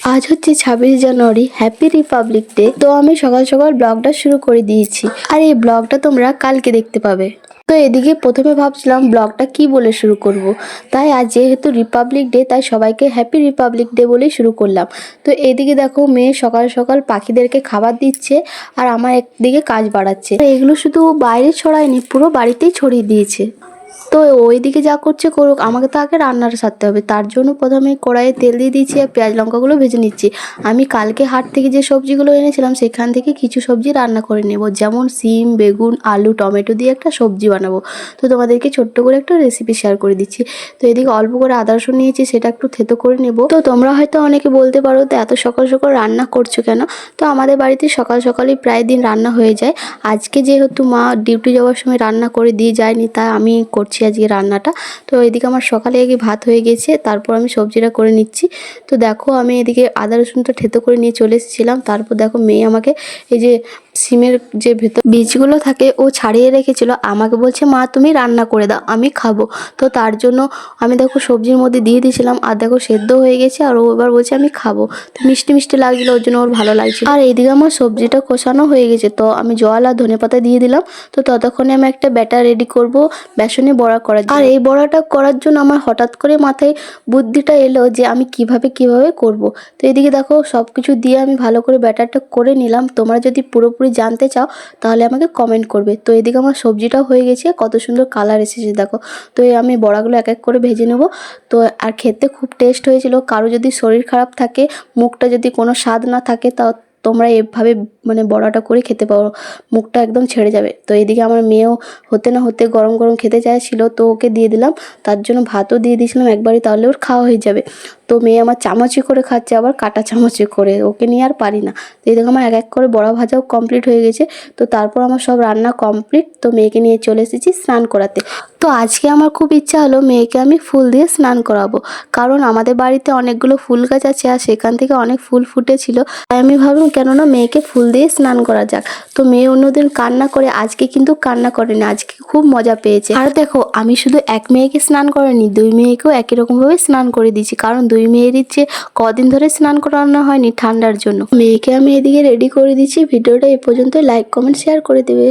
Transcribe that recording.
আজ হচ্ছে 26 জানুয়ারি, happy Republic day. তো আমি সকাল সকাল ব্লগটা শুরু করে দিয়েছি, আর এই ব্লগটা তোমরা কালকে দেখতে পাবে। তো এদিকে প্রথমে ভাবছিলাম ব্লগটা কি বলে শুরু করব, তাই আজ যেহেতু রিপাবলিক ডে তাই সবাইকে হ্যাপি রিপাবলিক ডে বলেই শুরু করলাম। তো এদিকে দেখো মেয়ে সকাল সকাল পাখিদেরকে খাবার দিচ্ছে, আর আমার একদিকে কাজ বাড়াচ্ছে। এগুলো শুধু বাইরে ছড়ায়নি, পুরো বাড়িতেই ছড়িয়ে দিয়েছে। তো ওইদিকে যা করছে করুক, আমাকে তো আগে রান্নাটা সারতে হবে। তার জন্য প্রথমে কড়াইয়ে তেল দিয়ে দিয়েছি আর পেঁয়াজ লঙ্কাগুলো ভেজে নিচ্ছি। আমি কালকে হাট থেকে যে সবজিগুলো এনেছিলাম সেখান থেকে কিছু সবজি রান্না করে নেব, যেমন সিম, বেগুন, আলু, টমেটো দিয়ে একটা সবজি বানাবো। তো তোমাদেরকে ছোট্ট করে একটা রেসিপি শেয়ার করে দিচ্ছি। তো এদিকে অল্প করে আদা রসুন নিয়েছি, সেটা একটু থেতো করে নেব। তো তোমরা হয়তো অনেকে বলতে পারো তো এত সকাল সকাল রান্না করছো কেন। তো আমাদের বাড়িতে সকাল সকালই প্রায় দিন রান্না হয়ে যায়। আজকে যেহেতু মা ডিউটি যাওয়ার সময় রান্না করে দিয়ে যায়নি, তাই আমি করছি আজকে রান্নাটা। তো এদিকে আমার সকালে আগে ভাত হয়ে গেছে, তারপর আমি সবজিটা করে নিচ্ছি। তো দেখো আমি এদিকে আদা রসুনটা থেতো করে নিয়ে চলে এসেছিলাম। তারপর দেখো মেয়ে আমাকে এই যে সিমের যে ভেতর বীজগুলো থাকে ও ছাড়িয়ে রেখেছিল, আমাকে বলছে মা তুমি রান্না করে দাও, আমি খাবো। তো তার জন্য আমি দেখো সবজির মধ্যে দিয়ে দিয়েছিলাম, আর দেখো সেদ্ধ হয়ে গেছে, আর ও এবার বলছে আমি খাবো। তো মিষ্টি মিষ্টি লাগছিলো, ওর জন্য ওর ভালো লাগছিল। আর এইদিকে আমার সবজিটা কষানো হয়ে গেছে, তো আমি জল আর ধনেপাতা দিয়ে দিলাম। তো ততক্ষণে আমি একটা ব্যাটার রেডি করব বেসনে বড়া করার জন্য। আর এই বড়াটা করার জন্য আমার হঠাৎ করে মাথায় বুদ্ধিটা এলো যে আমি কিভাবে করব। তো এদিকে দেখো সব কিছু দিয়ে আমি ভালো করে ব্যাটারটা করে নিলাম। তোমরা যদি পুরোপুরি জানতে চাও তাহলে আমাকে কমেন্ট করবে। তো এদিকে আমার সবজিটাও হয়ে গেছে, কত সুন্দর কালার এসেছে দেখো। তো আমি বড়াগুলো এক এক করে ভেজে নেব। তো আর খেতে খুব টেস্ট হয়েছিল। কারো যদি শরীর খারাপ থাকে, মুখটা যদি কোনো স্বাদ না থাকে, তা তোমরা এভাবে বড়াটা করে খেতে পারো, মুখটা একদম ছেড়ে যাবে। তো এদিকে আমার মেয়েও হতে না হতে গরম গরম খেতে চাইছিল, তো ওকে দিয়ে দিলাম। তার জন্য ভাতও দিয়ে দিয়েছিলাম একবারই, তাহলে ওর খাওয়া হয়ে যাবে। তো মেয়ে আমার চামচে করে খাচ্ছে, আবার কাটা চামচে করে, ওকে নিয়ে আর পারি না। তো এই দেখো আমার এক এক করে বড়া ভাজাও কমপ্লিট হয়ে গেছে। তো তারপর আমার সব রান্না কমপ্লিট। তো মেয়েকে নিয়ে চলে এসেছি স্নান করাতে। তো আজকে আমার খুব ইচ্ছা হলো মেয়েকে আমি ফুল দিয়ে স্নান করাবো, কারণ আমাদের বাড়িতে অনেকগুলো ফুল গাছ আছে, আর সেখান থেকে অনেক ফুল ফুটেছিল। তাই আমি ভাবলাম কেননা মেয়েকে ফুল দিয়ে স্নান করা যাক। তো মেয়ে অন্যদিন কান্না করে, আজকে কিন্তু কান্না করেনি, আজকে খুব মজা পেয়েছে। আর দেখো আমি শুধু এক মেয়েকে স্নান করাইনি, দুই মেয়েকেও একই রকমভাবে স্নান করে দিয়েছি, কারণ দুই মেয়েরই যে কদিন ধরে স্নান করানো হয়নি ঠান্ডার জন্য। মেয়েকে আমি এদিকে রেডি করে দিচ্ছি। ভিডিওটা এই পর্যন্ত, লাইক কমেন্ট শেয়ার করে দেবে।